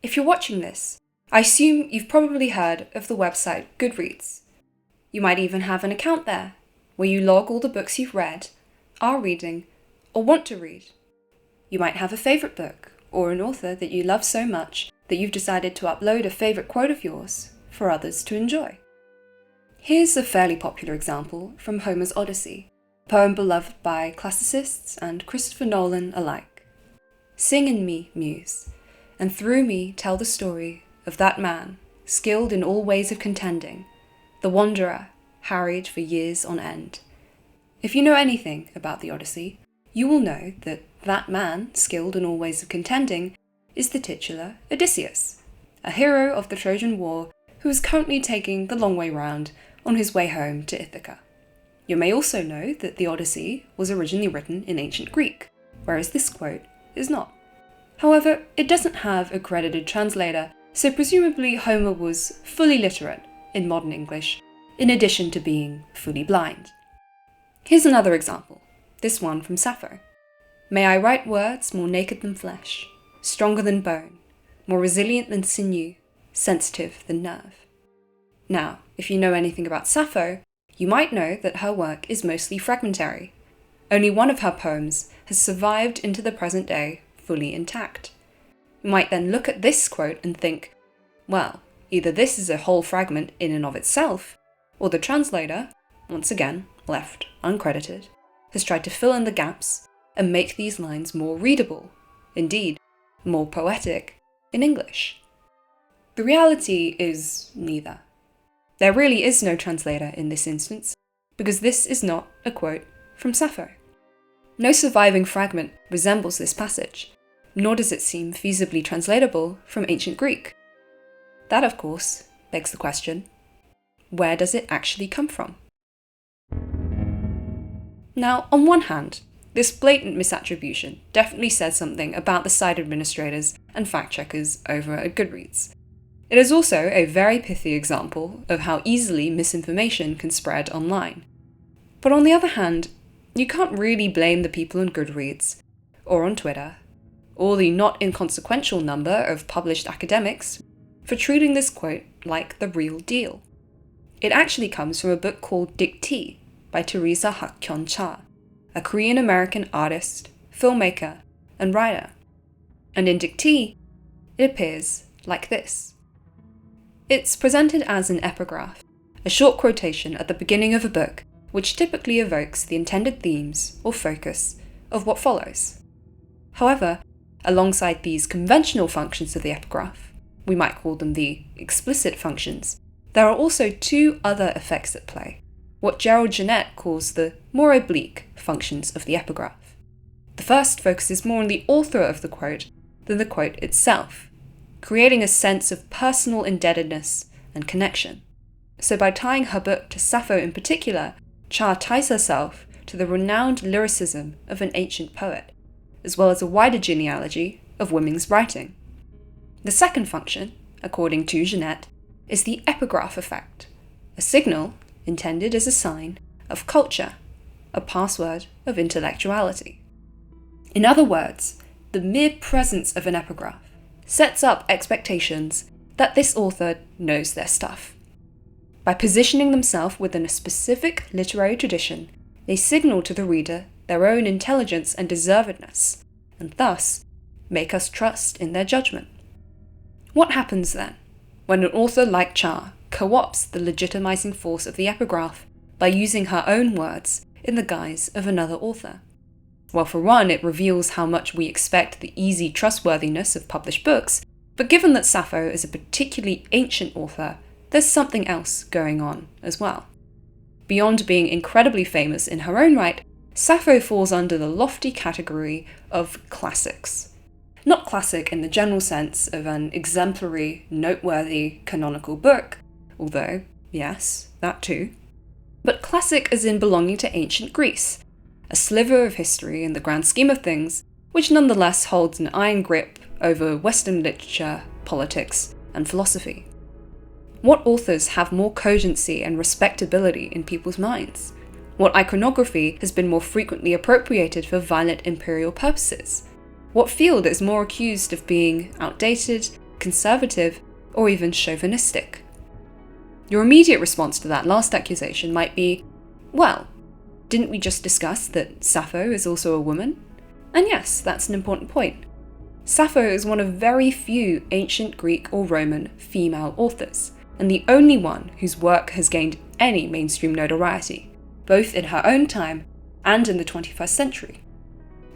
If you're watching this, I assume you've probably heard of the website Goodreads. You might even have an account there, where you log all the books you've read, are reading, or want to read. You might have a favourite book, or an author that you love so much that you've decided to upload a favourite quote of yours for others to enjoy. Here's a fairly popular example from Homer's Odyssey, a poem beloved by classicists and Christopher Nolan alike. Sing in me, muse, and through me tell the story of that man, skilled in all ways of contending, the wanderer, harried for years on end. If you know anything about the Odyssey, you will know that that man, skilled in all ways of contending, is the titular Odysseus, a hero of the Trojan War who is currently taking the long way round on his way home to Ithaca. You may also know that the Odyssey was originally written in ancient Greek, whereas this quote is not. However, it doesn't have a credited translator, so presumably Homer was fully literate in modern English, in addition to being fully blind. Here's another example, this one from Sappho. May I write words more naked than flesh, stronger than bone, more resilient than sinew, sensitive than nerve. Now, if you know anything about Sappho, you might know that her work is mostly fragmentary. Only one of her poems has survived into the present day fully intact. You might then look at this quote and think, well, either this is a whole fragment in and of itself, or the translator, once again left uncredited, has tried to fill in the gaps and make these lines more readable, indeed, more poetic, in English. The reality is neither. There really is no translator in this instance, because this is not a quote from Sappho. No surviving fragment resembles this passage, nor does it seem feasibly translatable from ancient Greek. That, of course, begs the question, where does it actually come from? Now, on one hand, this blatant misattribution definitely says something about the site administrators and fact-checkers over at Goodreads. It is also a very pithy example of how easily misinformation can spread online. But on the other hand, you can't really blame the people on Goodreads, or on Twitter, or the not inconsequential number of published academics for treating this quote like the real deal. It actually comes from a book called Dictee by Theresa a Korean-American artist, filmmaker, and writer. And in Dictee, it appears like this. It's presented as an epigraph, a short quotation at the beginning of a book which typically evokes the intended themes or focus of what follows. However, alongside these conventional functions of the epigraph, we might call them the explicit functions, there are also two other effects at play, what Genette calls the more oblique functions of the epigraph. The first focuses more on the author of the quote than the quote itself, creating a sense of personal indebtedness and connection. So by tying her book to Sappho in particular, Cha ties herself to the renowned lyricism of an ancient poet, as well as a wider genealogy of women's writing. The second function, according to Genette, is the epigraph effect, a signal intended as a sign of culture, a password of intellectuality. In other words, the mere presence of an epigraph sets up expectations that this author knows their stuff. By positioning themselves within a specific literary tradition, they signal to the reader their own intelligence and deservedness, and thus make us trust in their judgment. What happens then, when an author like Cha co-opts the legitimizing force of the epigraph by using her own words in the guise of another author? Well, for one, it reveals how much we expect the easy trustworthiness of published books, but given that Sappho is a particularly ancient author, there's something else going on as well. Beyond being incredibly famous in her own right, Sappho falls under the lofty category of classics. Not classic in the general sense of an exemplary, noteworthy, canonical book, although, yes, that too, but classic as in belonging to ancient Greece, a sliver of history in the grand scheme of things, which nonetheless holds an iron grip over Western literature, politics, and philosophy. What authors have more cogency and respectability in people's minds? What iconography has been more frequently appropriated for violent imperial purposes? What field is more accused of being outdated conservative, or even chauvinistic. Your immediate response to that last accusation might be, well, didn't we just discuss that Sappho is also a woman? And yes, that's an important point. Sappho is one of very few ancient Greek or Roman female authors, and the only one whose work has gained any mainstream notoriety, both in her own time and in the 21st century.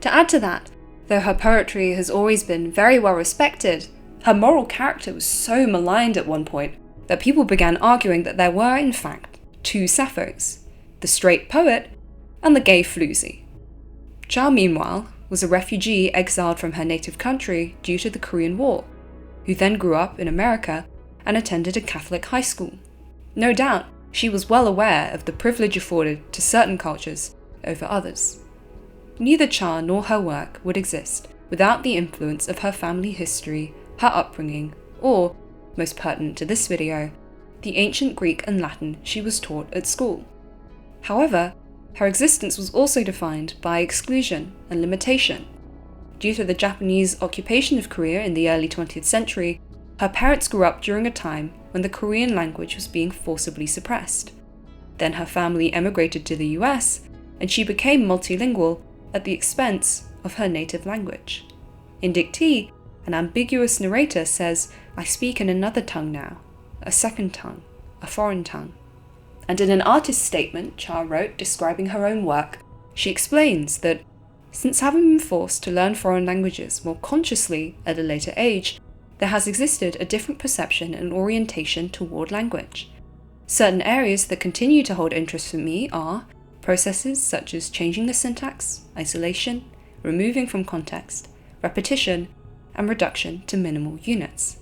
To add to that, though her poetry has always been very well respected, her moral character was so maligned at one point that people began arguing that there were, in fact, two Sapphos, the straight poet and the gay floozy. Cha, meanwhile, was a refugee exiled from her native country due to the Korean War, who then grew up in America and attended a Catholic high school. No doubt, she was well aware of the privilege afforded to certain cultures over others. Neither Cha nor her work would exist without the influence of her family history, her upbringing, or, most pertinent to this video, the ancient Greek and Latin she was taught at school. However, her existence was also defined by exclusion and limitation. Due to the Japanese occupation of Korea in the early 20th century, her parents grew up during a time when the Korean language was being forcibly suppressed. Then her family emigrated to the US, and she became multilingual at the expense of her native language. In Dictee, an ambiguous narrator says, "I speak in another tongue now, a second tongue, a foreign tongue." And in an artist's statement Cha wrote describing her own work, she explains that, since having been forced to learn foreign languages more consciously at a later age, there has existed a different perception and orientation toward language. Certain areas that continue to hold interest for me are processes such as changing the syntax, isolation, removing from context, repetition, and reduction to minimal units.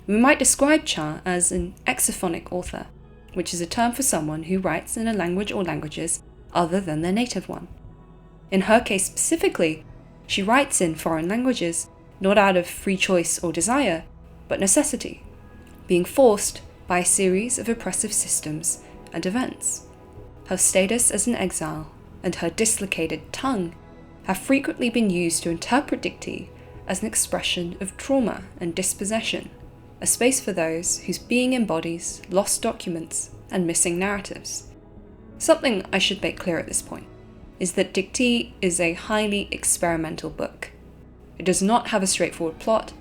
We might describe Cha as an exophonic author, which is a term for someone who writes in a language or languages other than their native one. In her case specifically, she writes in foreign languages not out of free choice or desire, but necessity, being forced by a series of oppressive systems and events. Her status as an exile and her dislocated tongue have frequently been used to interpret Dictee as an expression of trauma and dispossession, a space for those whose being embodies lost documents and missing narratives. Something I should make clear at this point is that Dictee is a highly experimental book. It does not have a straightforward plot.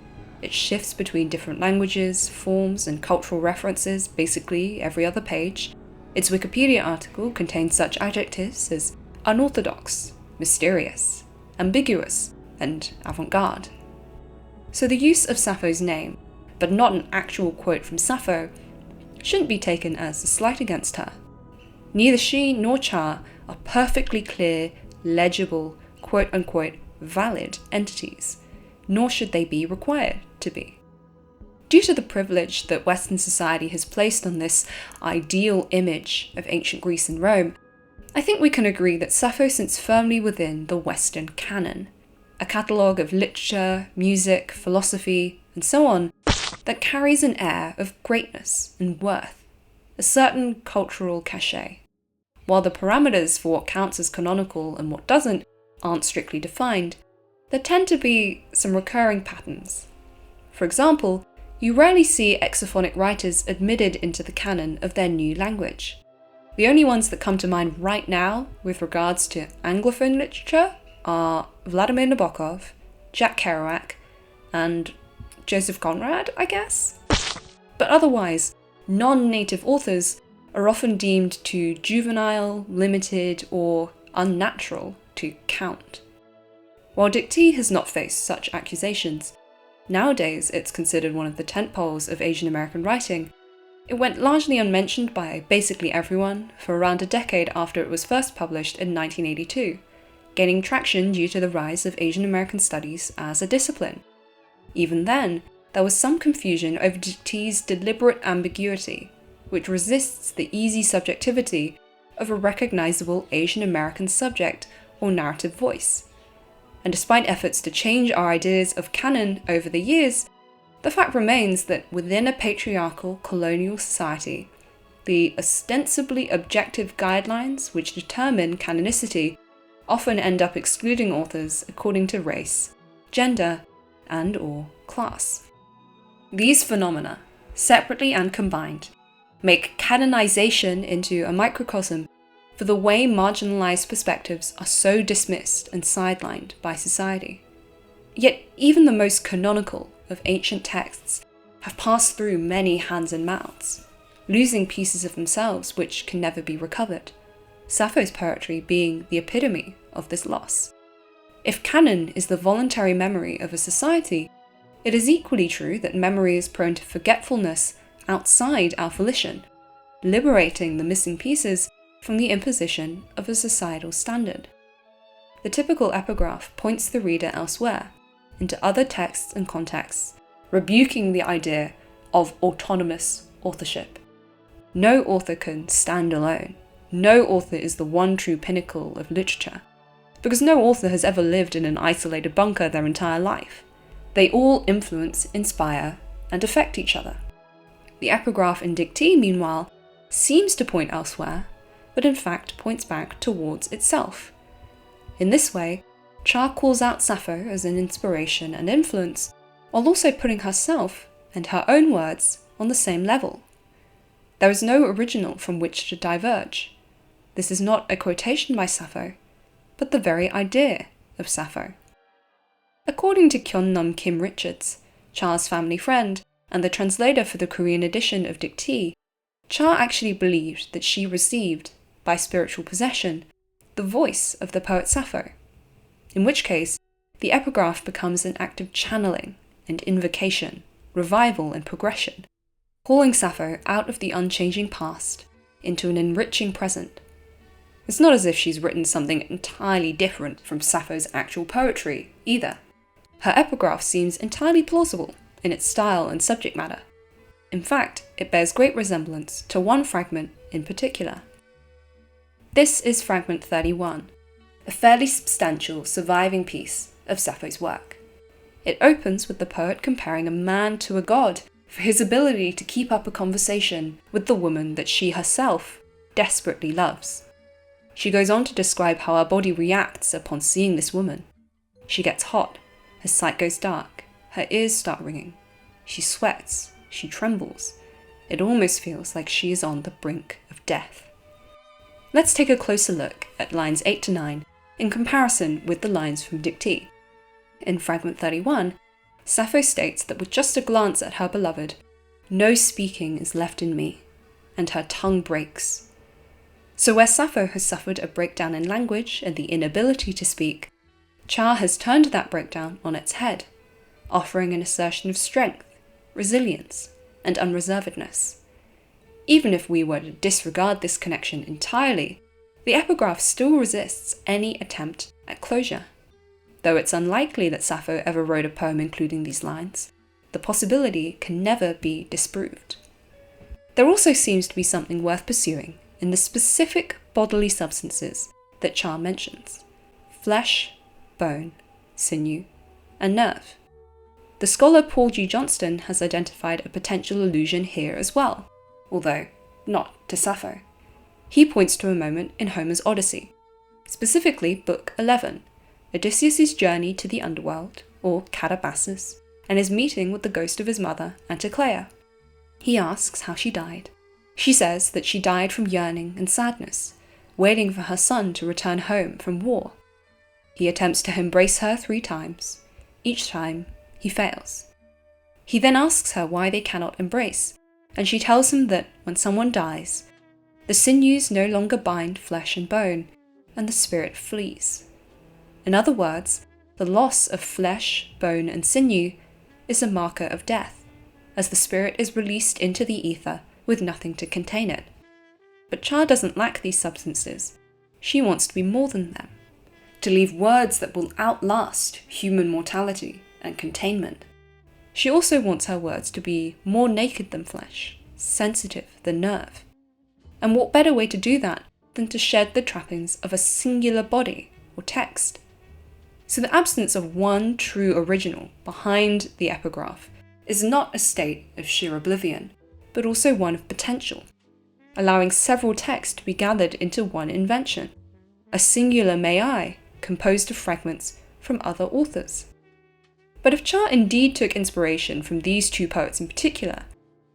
It shifts between different languages, forms, and cultural references basically every other page. Its Wikipedia article contains such adjectives as unorthodox, mysterious, ambiguous, and avant-garde. So the use of Sappho's name, but not an actual quote from Sappho, shouldn't be taken as a slight against her. Neither she nor Cha are perfectly clear, legible, quote-unquote valid entities, nor should they be required to be. Due to the privilege that Western society has placed on this ideal image of ancient Greece and Rome, I think we can agree that Sappho sits firmly within the Western canon, a catalogue of literature, music, philosophy, and so on that carries an air of greatness and worth, a certain cultural cachet. While the parameters for what counts as canonical and what doesn't aren't strictly defined, there tend to be some recurring patterns. For example, you rarely see exophonic writers admitted into the canon of their new language. The only ones that come to mind right now with regards to Anglophone literature are Vladimir Nabokov, Jack Kerouac, and Joseph Conrad, I guess? But otherwise, non-native authors are often deemed too juvenile, limited, or unnatural to count. While Dictee has not faced such accusations, nowadays it's considered one of the tentpoles of Asian American writing. It went largely unmentioned by basically everyone for around a decade after it was first published in 1982, gaining traction due to the rise of Asian American studies as a discipline. Even then, there was some confusion over Dictee's deliberate ambiguity, which resists the easy subjectivity of a recognizable Asian American subject or narrative voice. And despite efforts to change our ideas of canon over the years, the fact remains that within a patriarchal colonial society, the ostensibly objective guidelines which determine canonicity often end up excluding authors according to race, gender, and/or class. These phenomena, separately and combined, make canonization into a microcosm for the way marginalized perspectives are so dismissed and sidelined by society. Yet even the most canonical of ancient texts have passed through many hands and mouths, losing pieces of themselves which can never be recovered, Sappho's poetry being the epitome of this loss. If canon is the voluntary memory of a society, it is equally true that memory is prone to forgetfulness outside our volition, liberating the missing pieces from the imposition of a societal standard. The typical epigraph points the reader elsewhere, into other texts and contexts, rebuking the idea of autonomous authorship. No author can stand alone. No author is the one true pinnacle of literature, because no author has ever lived in an isolated bunker their entire life. They all influence, inspire, and affect each other. The epigraph in Dictee, meanwhile, seems to point elsewhere, but in fact points back towards itself. In this way, Cha calls out Sappho as an inspiration and influence, while also putting herself and her own words on the same level. There is no original from which to diverge. This is not a quotation by Sappho, but the very idea of Sappho. According to Kyung Kim Richards, Cha's family friend and the translator for the Korean edition of Dictee, Cha actually believed that she received, by spiritual possession, the voice of the poet Sappho, in which case the epigraph becomes an act of channeling and invocation, revival and progression, calling Sappho out of the unchanging past into an enriching present. It's not as if she's written something entirely different from Sappho's actual poetry, either. Her epigraph seems entirely plausible in its style and subject matter. In fact, it bears great resemblance to one fragment in particular. This is fragment 31, a fairly substantial surviving piece of Sappho's work. It opens with the poet comparing a man to a god for his ability to keep up a conversation with the woman that she herself desperately loves. She goes on to describe how her body reacts upon seeing this woman. She gets hot, her sight goes dark, her ears start ringing. She sweats, she trembles. It almost feels like she is on the brink of death. Let's take a closer look at lines 8 to 9 in comparison with the lines from Dictee. In fragment 31, Sappho states that with just a glance at her beloved, no speaking is left in me, and her tongue breaks. So where Sappho has suffered a breakdown in language and the inability to speak, Cha has turned that breakdown on its head, offering an assertion of strength, resilience, and unreservedness. Even if we were to disregard this connection entirely, the epigraph still resists any attempt at closure. Though it's unlikely that Sappho ever wrote a poem including these lines, the possibility can never be disproved. There also seems to be something worth pursuing in the specific bodily substances that Cha mentions: flesh, bone, sinew, and nerve. The scholar Paul G. Johnston has identified a potential allusion here as well, although not to Sappho. He points to a moment in Homer's Odyssey, specifically Book 11, Odysseus' journey to the underworld, or Calabasas, and his meeting with the ghost of his mother, Anticlea. He asks how she died. She says that she died from yearning and sadness, waiting for her son to return home from war. He attempts to embrace her 3 times. Each time, he fails. He then asks her why they cannot embrace, and she tells him that when someone dies, the sinews no longer bind flesh and bone, and the spirit flees. In other words, the loss of flesh, bone, and sinew is a marker of death, as the spirit is released into the ether with nothing to contain it. But Cha doesn't lack these substances. She wants to be more than them, to leave words that will outlast human mortality and containment. She also wants her words to be more naked than flesh, sensitive than nerve. And what better way to do that than to shed the trappings of a singular body or text? So the absence of one true original behind the epigraph is not a state of sheer oblivion, but also one of potential, allowing several texts to be gathered into one invention, a singular may I, composed of fragments from other authors. But if Cha indeed took inspiration from these two poets in particular,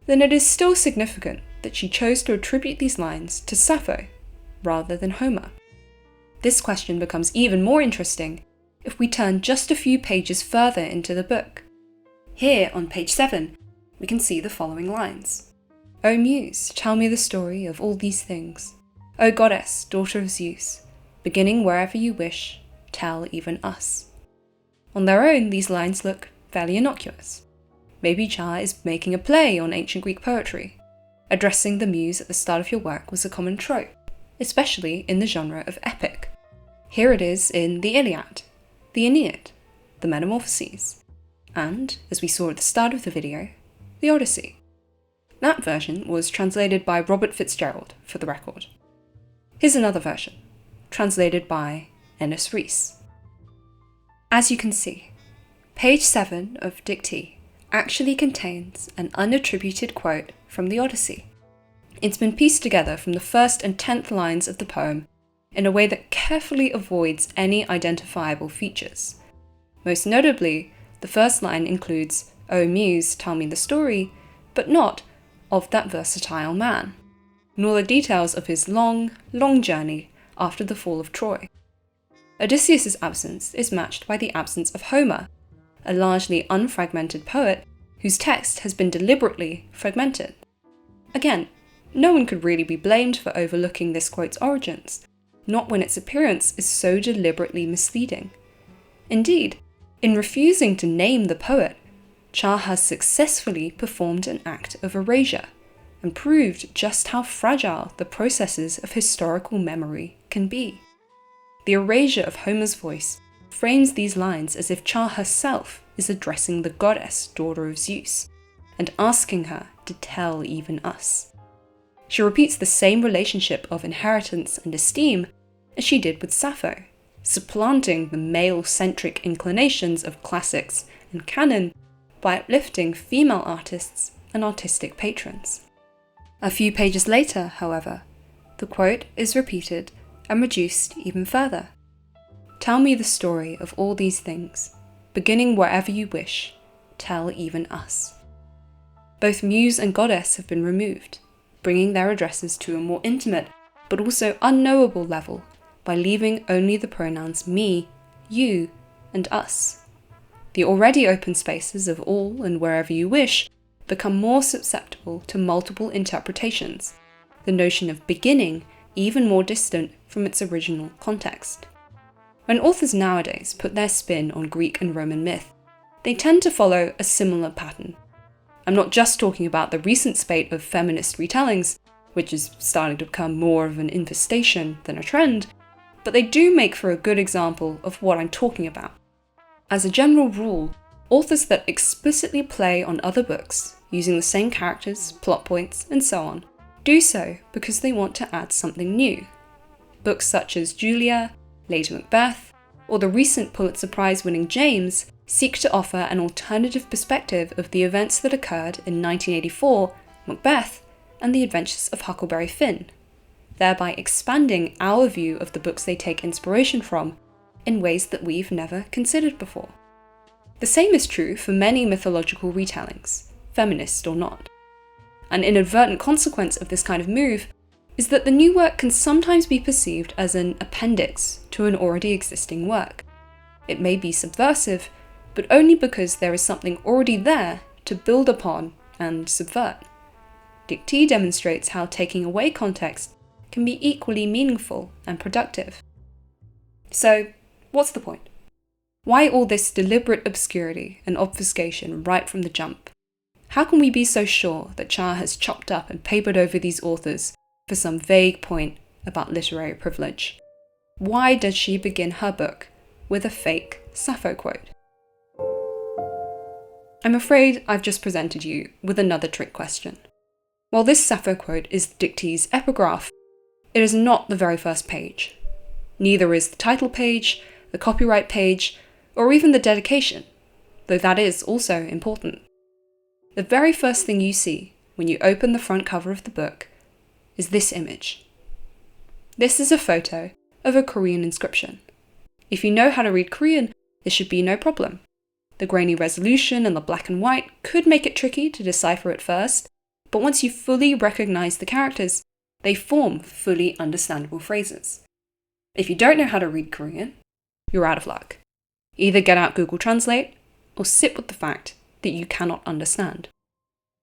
then it is still significant that she chose to attribute these lines to Sappho rather than Homer. This question becomes even more interesting if we turn just a few pages further into the book. Here, on page 7, we can see the following lines. O Muse, tell me the story of all these things. O Goddess, daughter of Zeus, beginning wherever you wish, tell even us. On their own, these lines look fairly innocuous. Maybe Cha is making a play on ancient Greek poetry. Addressing the muse at the start of your work was a common trope, especially in the genre of epic. Here it is in the Iliad, the Aeneid, the Metamorphoses, and, as we saw at the start of the video, the Odyssey. That version was translated by Robert Fitzgerald, for the record. Here's another version, translated by Ennis Rees. As you can see, page 7 of Dictee actually contains an unattributed quote from the Odyssey. It's been pieced together from the first and 10th lines of the poem in a way that carefully avoids any identifiable features. Most notably, the first line includes, O Muse, tell me the story, but not of that versatile man, nor the details of his long, long journey after the fall of Troy. Odysseus' absence is matched by the absence of Homer, a largely unfragmented poet whose text has been deliberately fragmented. Again, no one could really be blamed for overlooking this quote's origins, not when its appearance is so deliberately misleading. Indeed, in refusing to name the poet, Cha has successfully performed an act of erasure and proved just how fragile the processes of historical memory can be. The erasure of Homer's voice frames these lines as if Cha herself is addressing the goddess, daughter of Zeus, and asking her to tell even us. She repeats the same relationship of inheritance and esteem as she did with Sappho, supplanting the male-centric inclinations of classics and canon by uplifting female artists and artistic patrons. A few pages later, however, the quote is repeated and reduced even further. Tell me the story of all these things, beginning wherever you wish, tell even us. Both muse and goddess have been removed, bringing their addresses to a more intimate but also unknowable level by leaving only the pronouns me, you, and us. The already open spaces of all and wherever you wish become more susceptible to multiple interpretations, the notion of beginning even more distant from its original context. When authors nowadays put their spin on Greek and Roman myth, they tend to follow a similar pattern. I'm not just talking about the recent spate of feminist retellings, which is starting to become more of an infestation than a trend, but they do make for a good example of what I'm talking about. As a general rule, authors that explicitly play on other books, using the same characters, plot points, and so on, do so because they want to add something new. Books such as Julia, Lady Macbeth, or the recent Pulitzer Prize-winning James seek to offer an alternative perspective of the events that occurred in 1984, Macbeth, and the Adventures of Huckleberry Finn, thereby expanding our view of the books they take inspiration from in ways that we've never considered before. The same is true for many mythological retellings, feminist or not. An inadvertent consequence of this kind of move is that the new work can sometimes be perceived as an appendix to an already existing work. It may be subversive, but only because there is something already there to build upon and subvert. Dictee demonstrates how taking away context can be equally meaningful and productive. So, what's the point? Why all this deliberate obscurity and obfuscation right from the jump? How can we be so sure that Cha has chopped up and papered over these authors for some vague point about literary privilege? Why does she begin her book with a fake Sappho quote? I'm afraid I've just presented you with another trick question. While this Sappho quote is Dictee's epigraph, it is not the very first page. Neither is the title page, the copyright page, or even the dedication, though that is also important. The very first thing you see when you open the front cover of the book is this image. This is a photo of a Korean inscription. If you know how to read Korean, this should be no problem. The grainy resolution and the black and white could make it tricky to decipher at first, but once you fully recognize the characters, they form fully understandable phrases. If you don't know how to read Korean, you're out of luck. Either get out Google Translate, or sit with the fact that you cannot understand.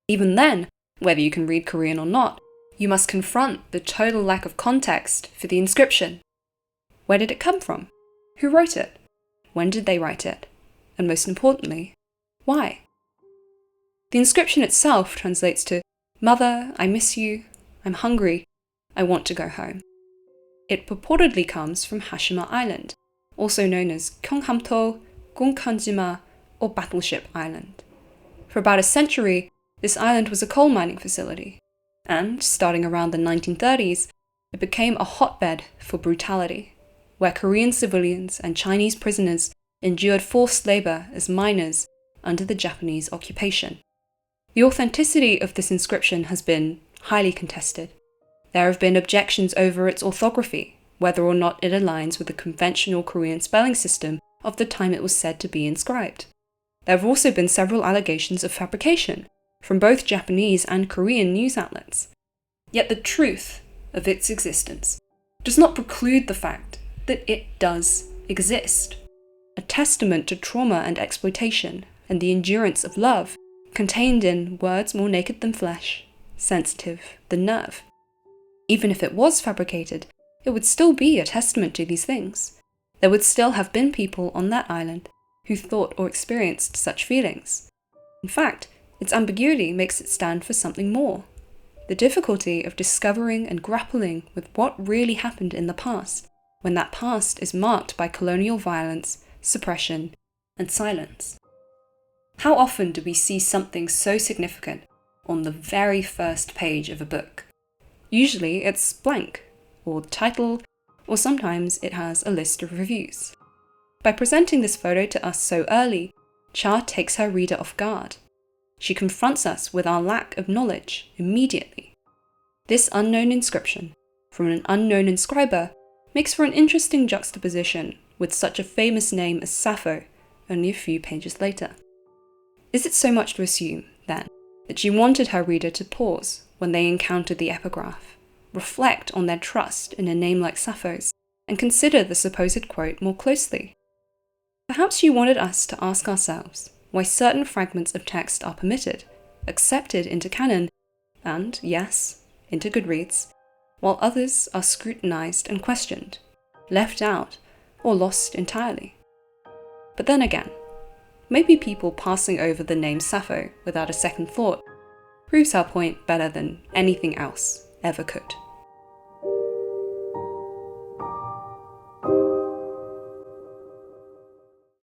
Even then, whether you can read Korean or not, you must confront the total lack of context for the inscription. Where did it come from? Who wrote it? When did they write it? And most importantly, why? The inscription itself translates to, "Mother, I miss you, I'm hungry, I want to go home." It purportedly comes from Hashima Island, also known as Gyeonghamto, Gongkanjima, or Battleship Island. For about a century, this island was a coal mining facility, and starting around the 1930s, it became a hotbed for brutality, where Korean civilians and Chinese prisoners endured forced labour as miners under the Japanese occupation. The authenticity of this inscription has been highly contested. There have been objections over its orthography, whether or not it aligns with the conventional Korean spelling system of the time it was said to be inscribed. There have also been several allegations of fabrication from both Japanese and Korean news outlets. Yet the truth of its existence does not preclude the fact that it does exist. A testament to trauma and exploitation and the endurance of love contained in words more naked than flesh, sensitive than nerve. Even if it was fabricated, it would still be a testament to these things. There would still have been people on that island who thought or experienced such feelings. In fact, its ambiguity makes it stand for something more. The difficulty of discovering and grappling with what really happened in the past, when that past is marked by colonial violence, suppression, and silence. How often do we see something so significant on the very first page of a book? Usually it's blank, or the title, or sometimes it has a list of reviews. By presenting this photo to us so early, Cha takes her reader off guard. She confronts us with our lack of knowledge immediately. This unknown inscription, from an unknown inscriber, makes for an interesting juxtaposition with such a famous name as Sappho only a few pages later. Is it so much to assume, then, that she wanted her reader to pause when they encountered the epigraph, reflect on their trust in a name like Sappho's, and consider the supposed quote more closely? Perhaps she wanted us to ask ourselves why certain fragments of text are permitted, accepted into Canon, and, yes, into Goodreads, while others are scrutinized and questioned, left out, or lost entirely. But then again, maybe people passing over the name Sappho without a second thought proves her point better than anything else ever could.